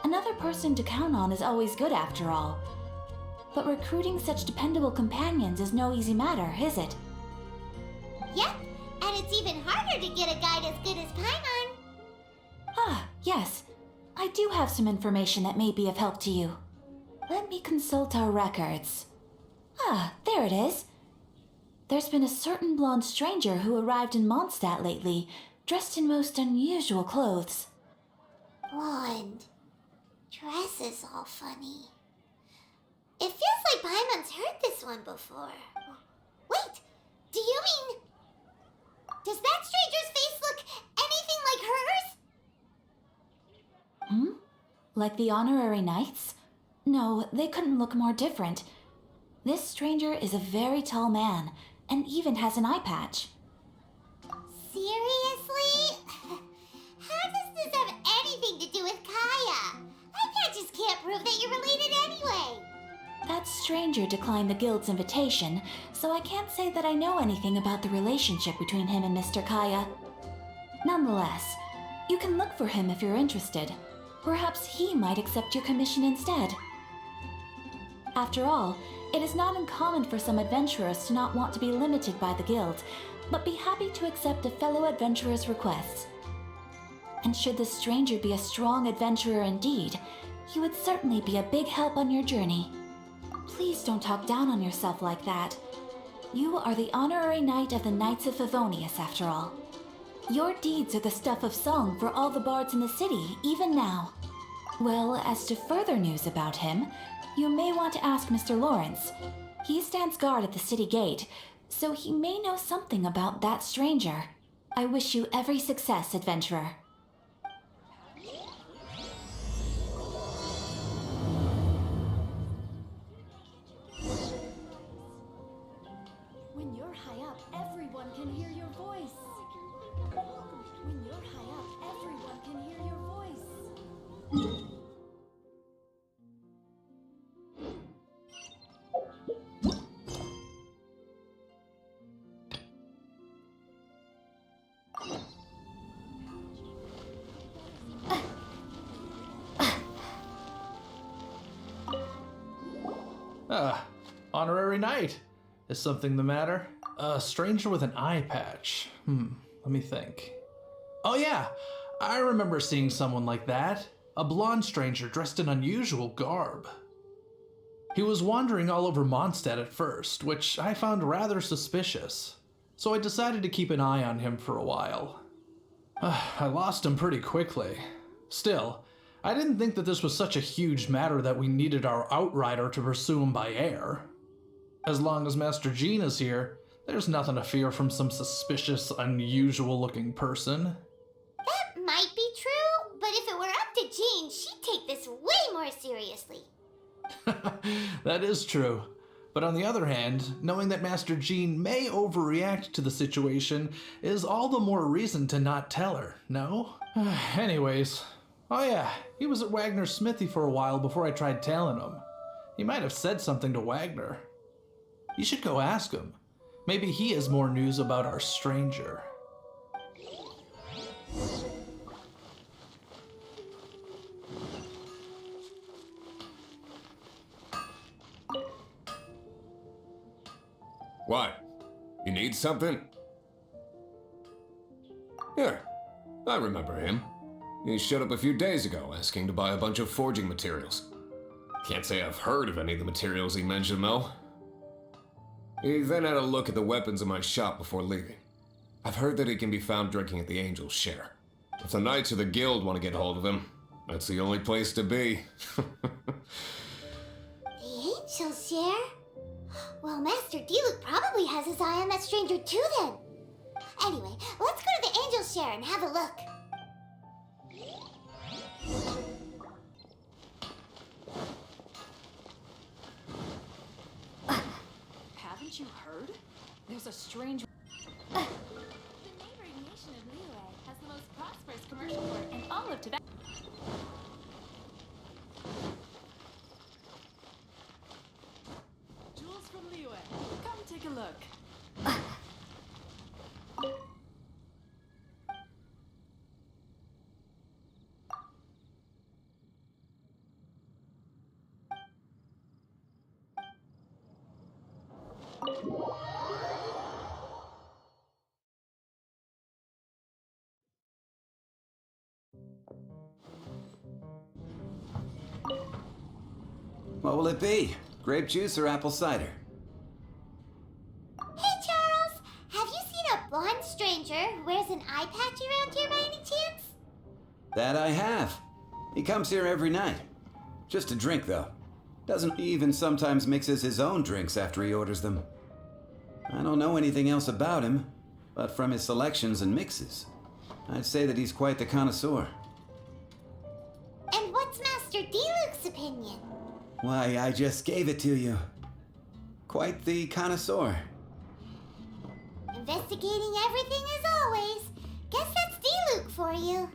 Another person to count on is always good after all. But recruiting such dependable companions is no easy matter, is it? Yep, and it's even harder to get a guide as good as Paimon. Ah, yes. I do have some information that may be of help to you. Let me consult our records. Ah, there it is. There's been a certain blonde stranger who arrived in Mondstadt lately, dressed in most unusual clothes. Blonde. Dress is all funny. It feels like Paimon's heard this one before. Wait, do you mean... Does that stranger's face look anything like hers? Like the honorary knights? No, they couldn't look more different. This stranger is a very tall man, and even has an eye patch. Seriously? How does this have anything to do with Kaya? Eye patches can't prove that you're related anyway. That stranger declined the guild's invitation, so I can't say that I know anything about the relationship between him and Mr. Kaya. Nonetheless, you can look for him if you're interested. Perhaps he might accept your commission instead. After all, it is not uncommon for some adventurers to not want to be limited by the guild, but be happy to accept a fellow adventurer's requests. And should the stranger be a strong adventurer indeed, he would certainly be a big help on your journey. Please don't talk down on yourself like that. You are the honorary knight of the Knights of Favonius, after all. Your deeds are the stuff of song for all the bards in the city, even now. Well, as to further news about him, you may want to ask Mr. Lawrence. He stands guard at the city gate, so he may know something about that stranger. I wish you every success, adventurer. When you're high up, everyone can hear your voice. When you're high up, everyone can hear your voice. Honorary knight. Is something the matter? A stranger with an eye patch. Let me think. Oh yeah, I remember seeing someone like that. A blonde stranger dressed in unusual garb. He was wandering all over Mondstadt at first, which I found rather suspicious. So I decided to keep an eye on him for a while. I lost him pretty quickly. Still, I didn't think that this was such a huge matter that we needed our outrider to pursue him by air. As long as Master Jean is here, there's nothing to fear from some suspicious, unusual-looking person. That might be true, but if it were up to Jean, she'd take this way more seriously. That is true. But on the other hand, knowing that Master Jean may overreact to the situation is all the more reason to not tell her, no? Anyways, oh yeah, he was at Wagner's smithy for a while before I tried telling him. He might have said something to Wagner. You should go ask him. Maybe he has more news about our stranger. What? You need something? Here, I remember him. He showed up a few days ago asking to buy a bunch of forging materials. Can't say I've heard of any of the materials he mentioned, though. He then had a look at the weapons in my shop before leaving. I've heard that he can be found drinking at the Angel's Share. If the Knights of the Guild want to get hold of him, that's the only place to be. The Angel's Share? Well, Master Duduk probably has his eye on that stranger too then. Anyway, let's go to the Angel's Share and have a look. Haven't you heard? There's a strange... The neighboring nation of Liyue has the most prosperous commercial port in all of Tibet. Jewels from Liyue. Come take a look. What will it be? Grape juice or apple cider? Hey, Charles! Have you seen a blonde stranger who wears an eye patch around here by any chance? That I have. He comes here every night. Just to drink, though. Doesn't even sometimes mixes his own drinks after he orders them. I don't know anything else about him, but from his selections and mixes, I'd say that he's quite the connoisseur. And what's Master D-Luke's opinion? Why, I just gave it to you. Quite the connoisseur. Investigating everything as always. Guess that's D-Luke for you.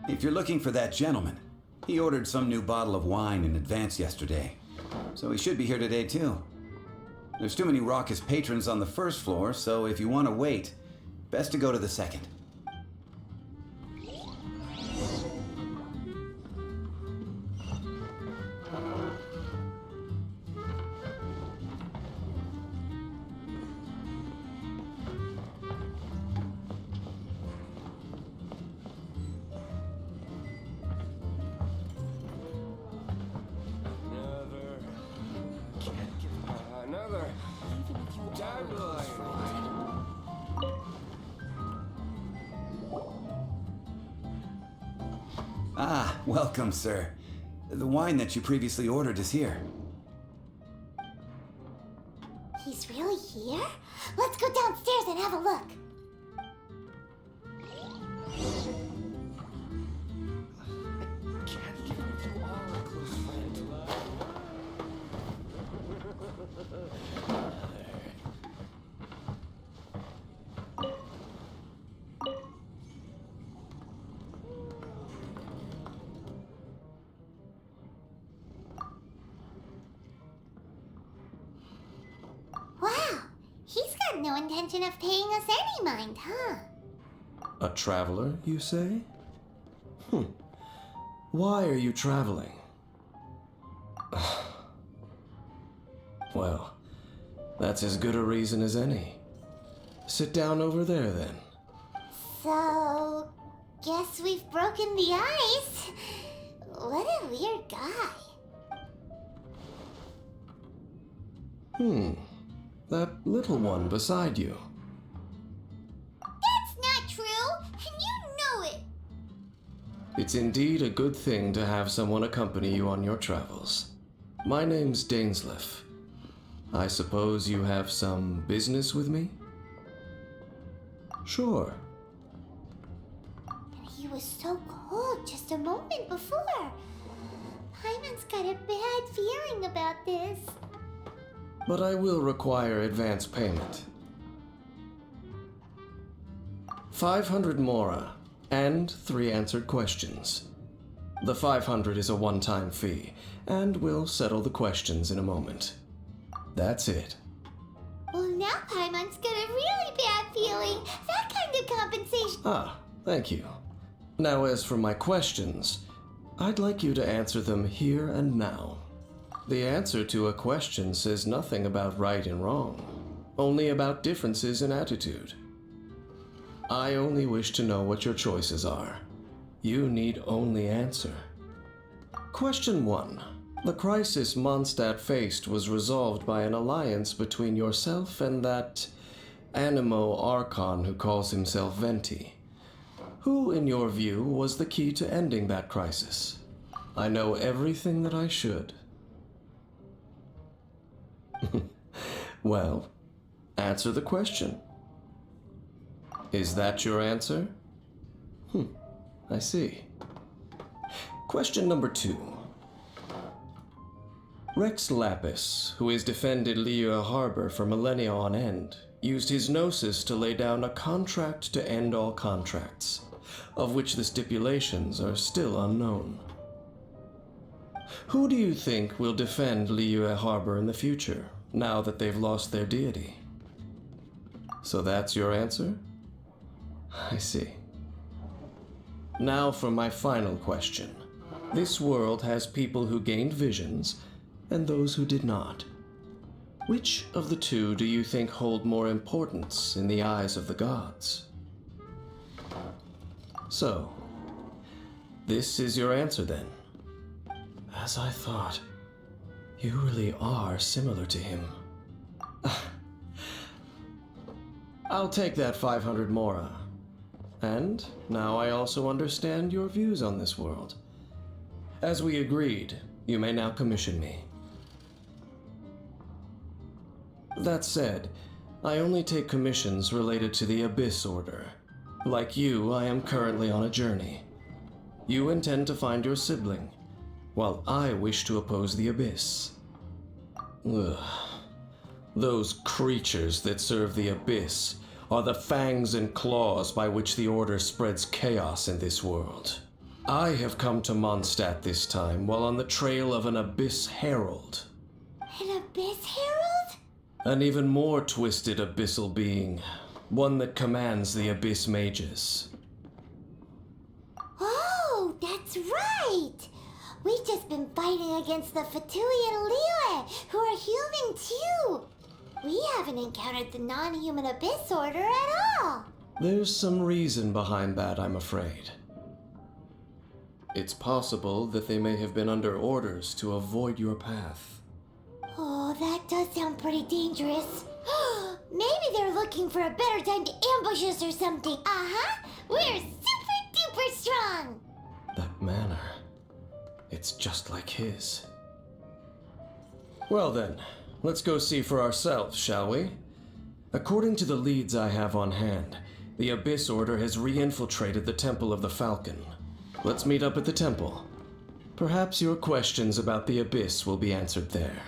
If you're looking for that gentleman, he ordered some new bottle of wine in advance yesterday, so he should be here today too. There's too many raucous patrons on the first floor, so if you want to wait, best to go to the second. Another timeline. Ah, welcome, sir. The wine that you previously ordered is here. He's really here? Let's go downstairs and have a look. Can't give it to all our close friends. Wow, he's got no intention of paying us any mind, huh? A traveler, you say? Why are you traveling? Well, that's as good a reason as any. Sit down over there, then. So, guess we've broken the ice. What a weird guy. That little one beside you. That's not true, and you know it. It's indeed a good thing to have someone accompany you on your travels. My name's Dainsleif. I suppose you have some business with me? Sure. And he was so cold just a moment before. Paimon's got a bad feeling about this. But I will require advance payment. 500 mora and 3 answered questions. The 500 is a one-time fee, and we'll settle the questions in a moment. That's it. Well, now Paimon's got a really bad feeling. That kind of compensation. Ah, thank you. Now, as for my questions, I'd like you to answer them here and now. The answer to a question says nothing about right and wrong, only about differences in attitude. I only wish to know what your choices are. You need only answer. Question 1. The crisis Mondstadt faced was resolved by an alliance between yourself and that Animo Archon who calls himself Venti. Who, in your view, was the key to ending that crisis? I know everything that I should. Well, answer the question. Is that your answer? I see. Question number 2. Rex Lapis, who has defended Liyue Harbor for millennia on end, used his gnosis to lay down a contract to end all contracts, of which the stipulations are still unknown. Who do you think will defend Liyue Harbor in the future, now that they've lost their deity? So that's your answer? I see. Now for my final question. This world has people who gained visions, and those who did not. Which of the two do you think hold more importance in the eyes of the gods? So, this is your answer then. As I thought. You really are similar to him. I'll take that 500 mora. And now I also understand your views on this world. As we agreed, you may now commission me. That said, I only take commissions related to the Abyss Order. Like you, I am currently on a journey. You intend to find your sibling, while I wish to oppose the Abyss. Ugh. Those creatures that serve the Abyss are the fangs and claws by which the Order spreads chaos in this world. I have come to Mondstadt this time while on the trail of an Abyss Herald. An Abyss Herald? An even more twisted abyssal being, one that commands the Abyss Mages. Oh, that's right! We've just been fighting against the Fatui and Liyue, who are human too! We haven't encountered the non-human Abyss Order at all! There's some reason behind that, I'm afraid. It's possible that they may have been under orders to avoid your path. Oh, that does sound pretty dangerous. Maybe they're looking for a better time to ambush us or something. Uh-huh! We're super duper strong! That manner, it's just like his. Well then, let's go see for ourselves, shall we? According to the leads I have on hand, the Abyss Order has re-infiltrated the Temple of the Falcon. Let's meet up at the temple. Perhaps your questions about the Abyss will be answered there.